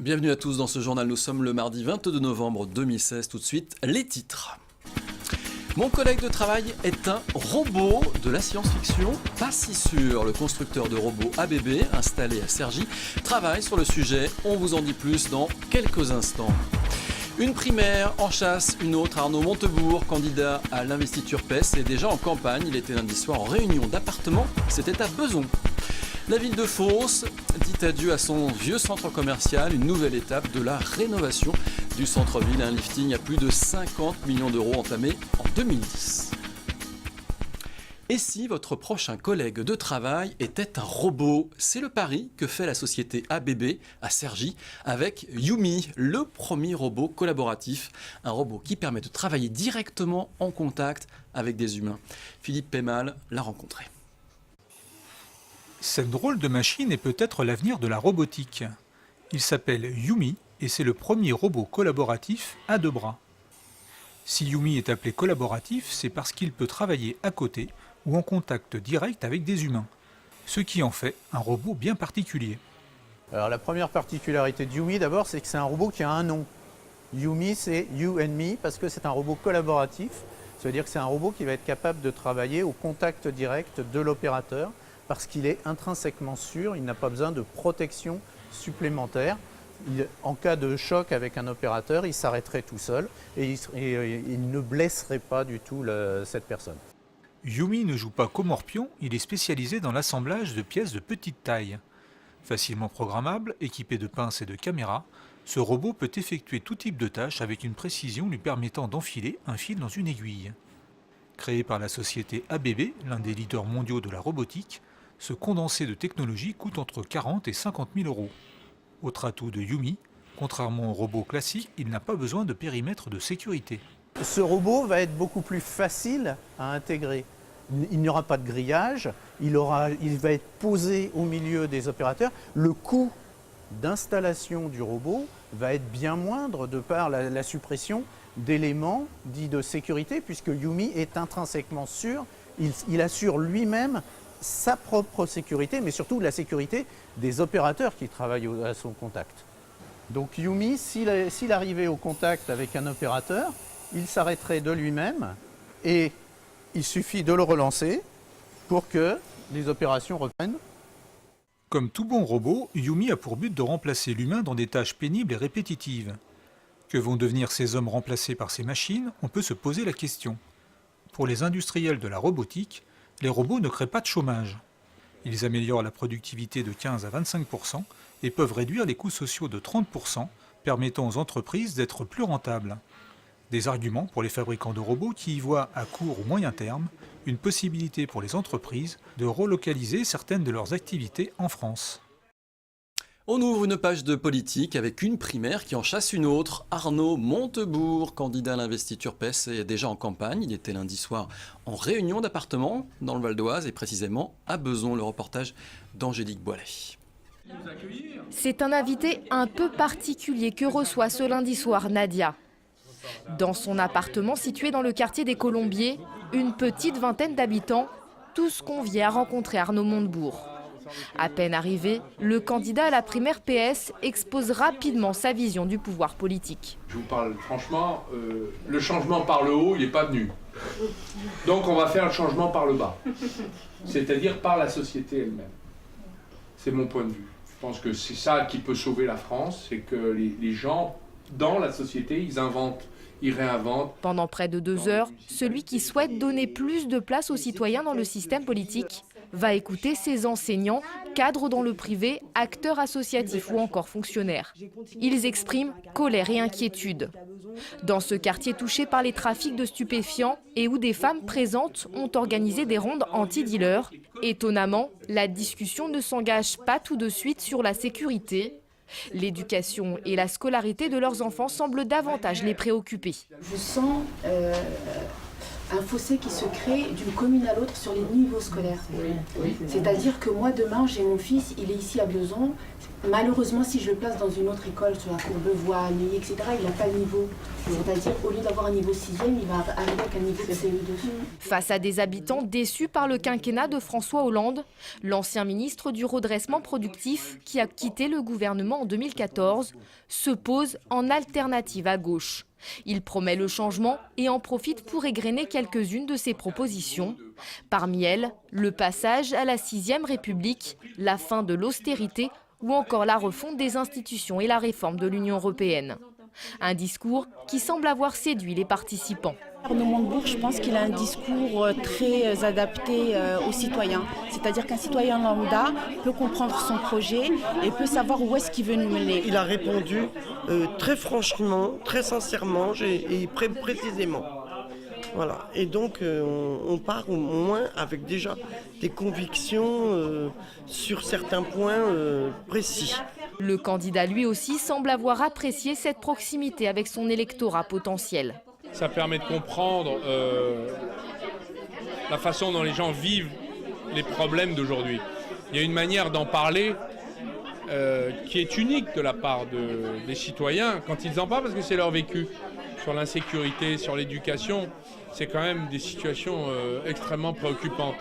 Bienvenue à tous dans ce journal. Nous sommes le mardi 22 novembre 2016. Tout de suite, les titres. Mon collègue de travail est un robot de la science-fiction, pas si sûr. Le constructeur de robots ABB, installé à Cergy, travaille sur le sujet. On vous en dit plus dans quelques instants. Une primaire en chasse, une autre. Arnaud Montebourg, candidat à l'investiture PES, est déjà en campagne. Il était lundi soir en réunion d'appartement. C'était à Beson. La ville de Fos dit adieu à son vieux centre commercial, une nouvelle étape de la rénovation du centre-ville. Un lifting à plus de 50 millions d'euros entamé en 2010. Et si votre prochain collègue de travail était un robot? C'est le pari que fait la société ABB à Cergy avec Yumi, le premier robot collaboratif. Un robot qui permet de travailler directement en contact avec des humains. Philippe Peymal l'a rencontré. Cette drôle de machine est peut-être l'avenir de la robotique. Il s'appelle Yumi et c'est le premier robot collaboratif à deux bras. Si Yumi est appelé collaboratif, c'est parce qu'il peut travailler à côté ou en contact direct avec des humains, ce qui en fait un robot bien particulier. Alors la première particularité de Yumi d'abord, c'est que c'est un robot qui a un nom. Yumi, c'est You and Me parce que c'est un robot collaboratif. Ça veut dire que c'est un robot qui va être capable de travailler au contact direct de l'opérateur parce qu'il est intrinsèquement sûr, il n'a pas besoin de protection supplémentaire. En cas de choc avec un opérateur, il s'arrêterait tout seul et il ne blesserait pas du tout cette personne. Yumi ne joue pas qu'au morpion, il est spécialisé dans l'assemblage de pièces de petite taille. Facilement programmable, équipé de pinces et de caméras, ce robot peut effectuer tout type de tâches avec une précision lui permettant d'enfiler un fil dans une aiguille. Créé par la société ABB, l'un des leaders mondiaux de la robotique, ce condensé de technologie coûte entre 40 et 50 000 euros. Autre atout de Yumi, contrairement au robot classique, il n'a pas besoin de périmètre de sécurité. Ce robot va être beaucoup plus facile à intégrer. Il n'y aura pas de grillage, il va être posé au milieu des opérateurs. Le coût d'installation du robot va être bien moindre de par la suppression d'éléments dits de sécurité, puisque Yumi est intrinsèquement sûr, il assure lui-même sa propre sécurité, mais surtout la sécurité des opérateurs qui travaillent à son contact. Donc Yumi, s'il arrivait au contact avec un opérateur, il s'arrêterait de lui-même et il suffit de le relancer pour que les opérations reprennent. Comme tout bon robot, Yumi a pour but de remplacer l'humain dans des tâches pénibles et répétitives. Que vont devenir ces hommes remplacés par ces machines? On peut se poser la question. Pour les industriels de la robotique, les robots ne créent pas de chômage. Ils améliorent la productivité de 15 à 25% et peuvent réduire les coûts sociaux de 30%, permettant aux entreprises d'être plus rentables. Des arguments pour les fabricants de robots qui y voient à court ou moyen terme une possibilité pour les entreprises de relocaliser certaines de leurs activités en France. On ouvre une page de politique avec une primaire qui en chasse une autre. Arnaud Montebourg, candidat à l'investiture PES, est déjà en campagne. Il était lundi soir en réunion d'appartement dans le Val d'Oise et précisément à Beson. Le reportage d'Angélique Boilet. C'est un invité un peu particulier que reçoit ce lundi soir Nadia. Dans son appartement situé dans le quartier des Colombiers, une petite vingtaine d'habitants, tous conviés à rencontrer Arnaud Montebourg. À peine arrivé, le candidat à la primaire PS expose rapidement sa vision du pouvoir politique. Je vous parle franchement, le changement par le haut, il n'est pas venu. Donc on va faire le changement par le bas, c'est-à-dire par la société elle-même. C'est mon point de vue. Je pense que c'est ça qui peut sauver la France, c'est que les gens, dans la société, ils inventent. Ils réinventent. Pendant près de 2 heures, celui qui souhaite donner plus de place aux citoyens dans le système politique va écouter ses enseignants, cadres dans le privé, acteurs associatifs ou encore fonctionnaires. Ils expriment colère et inquiétude. Dans ce quartier touché par les trafics de stupéfiants et où des femmes présentes ont organisé des rondes anti-dealers, étonnamment, la discussion ne s'engage pas tout de suite sur la sécurité. L'éducation et la scolarité de leurs enfants semblent davantage les préoccuper. Je sens un fossé qui se crée d'une commune à l'autre sur les niveaux scolaires. C'est-à-dire que moi, demain, j'ai mon fils, il est ici à Besançon. Malheureusement, si je le place dans une autre école, sur la Courbevoie, Neuilly, etc., il n'a pas le niveau. C'est-à-dire, au lieu d'avoir un niveau 6e, il va arriver avec un niveau de CE2. Face à des habitants déçus par le quinquennat de François Hollande, l'ancien ministre du redressement productif, qui a quitté le gouvernement en 2014, se pose en alternative à gauche. Il promet le changement et en profite pour égrener quelques-unes de ses propositions. Parmi elles, le passage à la 6e République, la fin de l'austérité ou encore la refonte des institutions et la réforme de l'Union européenne. Un discours qui semble avoir séduit les participants. Arnaud Montebourg, je pense qu'il a un discours très adapté aux citoyens. C'est-à-dire qu'un citoyen lambda peut comprendre son projet et peut savoir où est-ce qu'il veut nous mener. Il a répondu très franchement, très sincèrement et précisément. Voilà. Et donc on part au moins avec déjà des convictions sur certains points précis. Le candidat lui aussi semble avoir apprécié cette proximité avec son électorat potentiel. Ça permet de comprendre la façon dont les gens vivent les problèmes d'aujourd'hui. Il y a une manière d'en parler qui est unique de la part des citoyens quand ils en parlent, parce que c'est leur vécu. Sur l'insécurité, sur l'éducation, c'est quand même des situations extrêmement préoccupantes.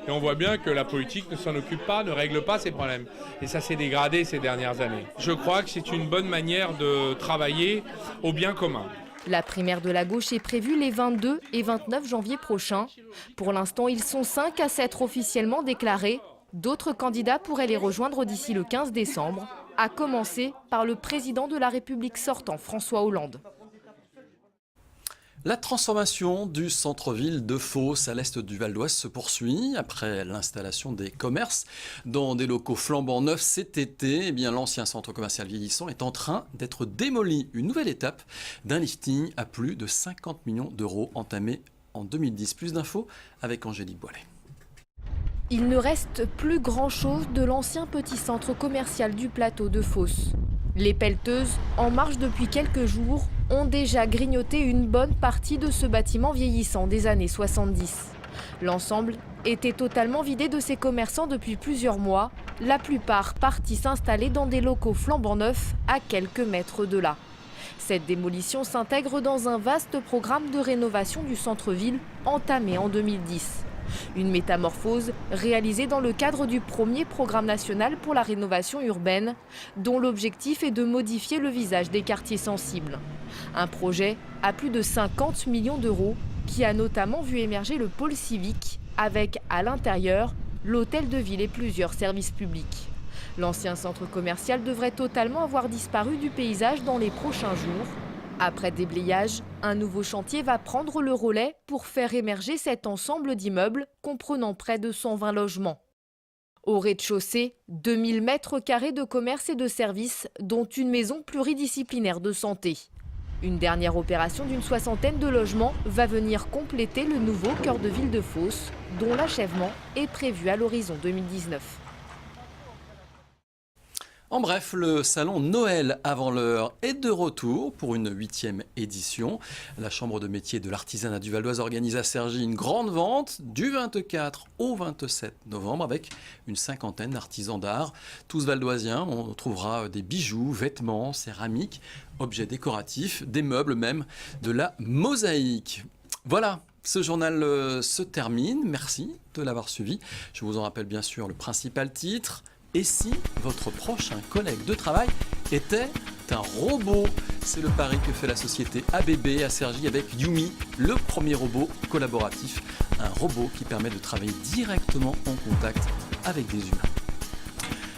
Et on voit bien que la politique ne s'en occupe pas, ne règle pas ces problèmes. Et ça s'est dégradé ces dernières années. Je crois que c'est une bonne manière de travailler au bien commun. La primaire de la gauche est prévue les 22 et 29 janvier prochains. Pour l'instant, ils sont 5 à s'être officiellement déclarés. D'autres candidats pourraient les rejoindre d'ici le 15 décembre, à commencer par le président de la République sortant, François Hollande. La transformation du centre-ville de Fos à l'est du Val d'Oise se poursuit. Après l'installation des commerces dans des locaux flambant neufs cet été, l'ancien centre commercial vieillissant est en train d'être démoli. Une nouvelle étape d'un lifting à plus de 50 millions d'euros entamé en 2010. Plus d'infos avec Angélique Boilet. Il ne reste plus grand-chose de l'ancien petit centre commercial du plateau de Fos. Les pelleteuses, en marche depuis quelques jours, ont déjà grignoté une bonne partie de ce bâtiment vieillissant des années 70. L'ensemble était totalement vidé de ses commerçants depuis plusieurs mois, la plupart partis s'installer dans des locaux flambant neufs à quelques mètres de là. Cette démolition s'intègre dans un vaste programme de rénovation du centre-ville entamé en 2010. Une métamorphose réalisée dans le cadre du premier programme national pour la rénovation urbaine, dont l'objectif est de modifier le visage des quartiers sensibles. Un projet à plus de 50 millions d'euros qui a notamment vu émerger le pôle civique avec, à l'intérieur, l'hôtel de ville et plusieurs services publics. L'ancien centre commercial devrait totalement avoir disparu du paysage dans les prochains jours. Après déblayage, un nouveau chantier va prendre le relais pour faire émerger cet ensemble d'immeubles comprenant près de 120 logements. Au rez-de-chaussée, 2000 mètres carrés de commerce et de services, dont une maison pluridisciplinaire de santé. Une dernière opération d'une 60aine de logements va venir compléter le nouveau cœur de ville de Fos, dont l'achèvement est prévu à l'horizon 2019. En bref, le salon Noël avant l'heure est de retour pour une 8e édition. La Chambre de métier de l'artisanat du Val d'Oise organise à Cergy une grande vente du 24 au 27 novembre avec une 50aine d'artisans d'art. Tous valdoisiens, on trouvera des bijoux, vêtements, céramiques, objets décoratifs, des meubles même, de la mosaïque. Voilà. Ce journal se termine. Merci de l'avoir suivi. Je vous en rappelle bien sûr le principal titre. Et si votre prochain collègue de travail était un robot? C'est le pari que fait la société ABB à Cergy avec Yumi, le premier robot collaboratif. Un robot qui permet de travailler directement en contact avec des humains.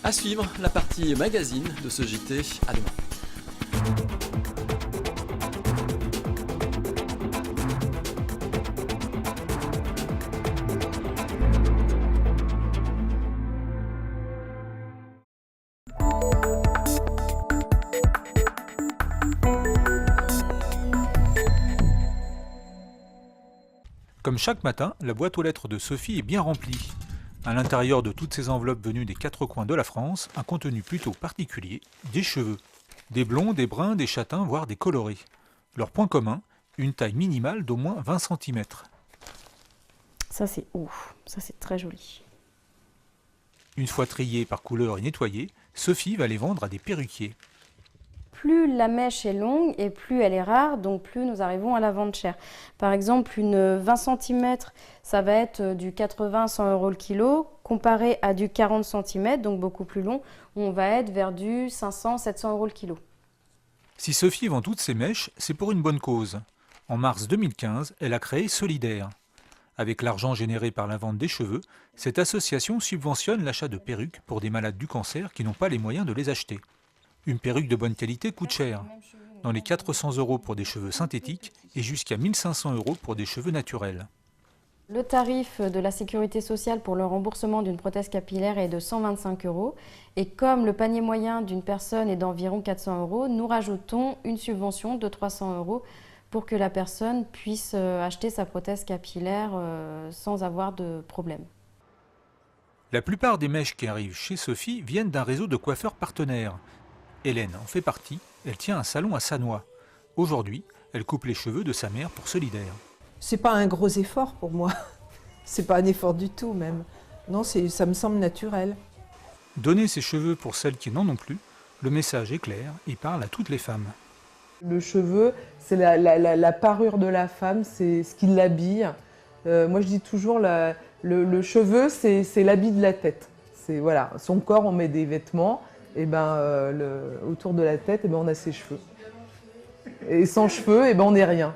À suivre la partie magazine de ce JT. À demain. Comme chaque matin, la boîte aux lettres de Sophie est bien remplie. À l'intérieur de toutes ces enveloppes venues des 4 coins de la France, un contenu plutôt particulier, des cheveux. Des blonds, des bruns, des châtains, voire des colorés. Leur point commun, une taille minimale d'au moins 20 cm. Ça c'est ouf, ça c'est très joli. Une fois triées par couleur et nettoyées, Sophie va les vendre à des perruquiers. Plus la mèche est longue et plus elle est rare, donc plus nous arrivons à la vendre chère. Par exemple, une 20 cm, ça va être du 80-100 € le kilo, comparé à du 40 cm, donc beaucoup plus long, on va être vers du 500-700 € le kilo. Si Sophie vend toutes ses mèches, c'est pour une bonne cause. En mars 2015, elle a créé Solidaire. Avec l'argent généré par la vente des cheveux, cette association subventionne l'achat de perruques pour des malades du cancer qui n'ont pas les moyens de les acheter. Une perruque de bonne qualité coûte cher, dans les 400 € pour des cheveux synthétiques et jusqu'à 1500 € pour des cheveux naturels. Le tarif de la sécurité sociale pour le remboursement d'une prothèse capillaire est de 125 € et comme le panier moyen d'une personne est d'environ 400 €, nous rajoutons une subvention de 300 € pour que la personne puisse acheter sa prothèse capillaire sans avoir de problème. La plupart des mèches qui arrivent chez Sophie viennent d'un réseau de coiffeurs partenaires. Hélène en fait partie, elle tient un salon à Sannois. Aujourd'hui, elle coupe les cheveux de sa mère pour Solidaire. C'est pas un gros effort pour moi, c'est pas un effort du tout même. Non, ça me semble naturel. Donner ses cheveux pour celles qui n'en ont plus, le message est clair et parle à toutes les femmes. Le cheveu, c'est la parure de la femme, c'est ce qui l'habille. Moi je dis toujours, le cheveu c'est l'habit de la tête. Voilà, son corps on met des vêtements, et autour de la tête on a ses cheveux. Et sans cheveux on n'est rien.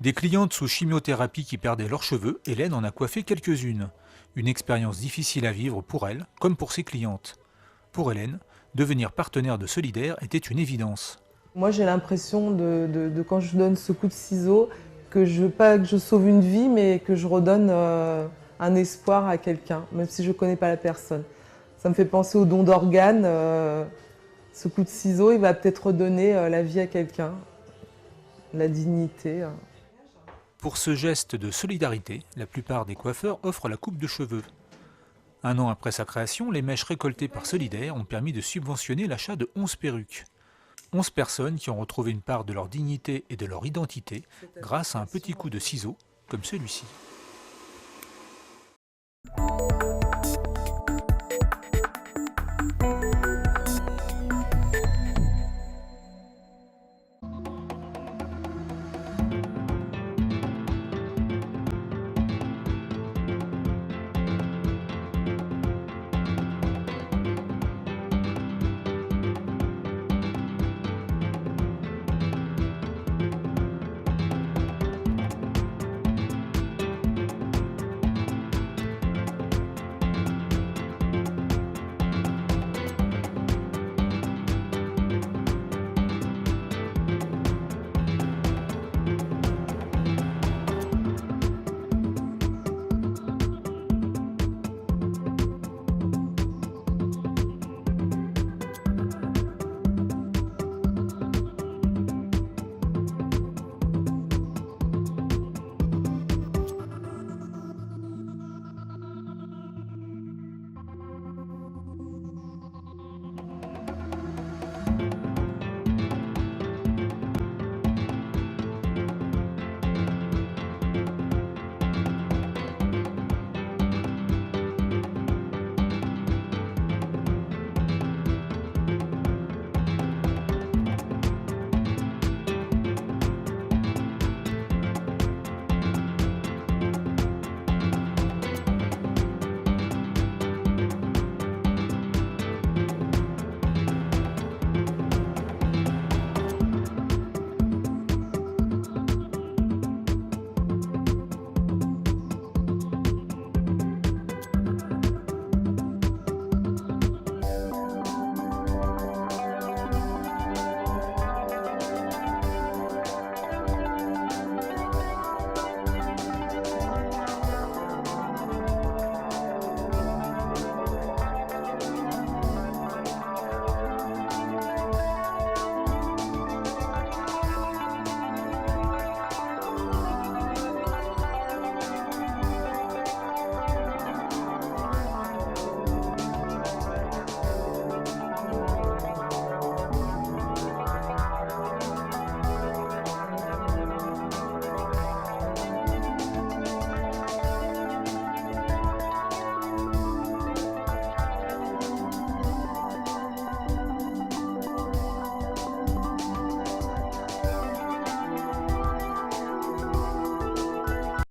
Des clientes sous chimiothérapie qui perdaient leurs cheveux, Hélène en a coiffé quelques-unes. Une expérience difficile à vivre pour elle, comme pour ses clientes. Pour Hélène, devenir partenaire de Solidaire était une évidence. Moi j'ai l'impression de quand je donne ce coup de ciseau, pas que je sauve une vie, mais que je redonne un espoir à quelqu'un, même si je ne connais pas la personne. Ça me fait penser au don d'organes. Ce coup de ciseau, il va peut-être redonner la vie à quelqu'un, la dignité. Pour ce geste de solidarité, la plupart des coiffeurs offrent la coupe de cheveux. Un an après sa création, les mèches récoltées par Solidaire ont permis de subventionner l'achat de 11 perruques. 11 personnes qui ont retrouvé une part de leur dignité et de leur identité grâce à un petit coup de ciseau comme celui-ci.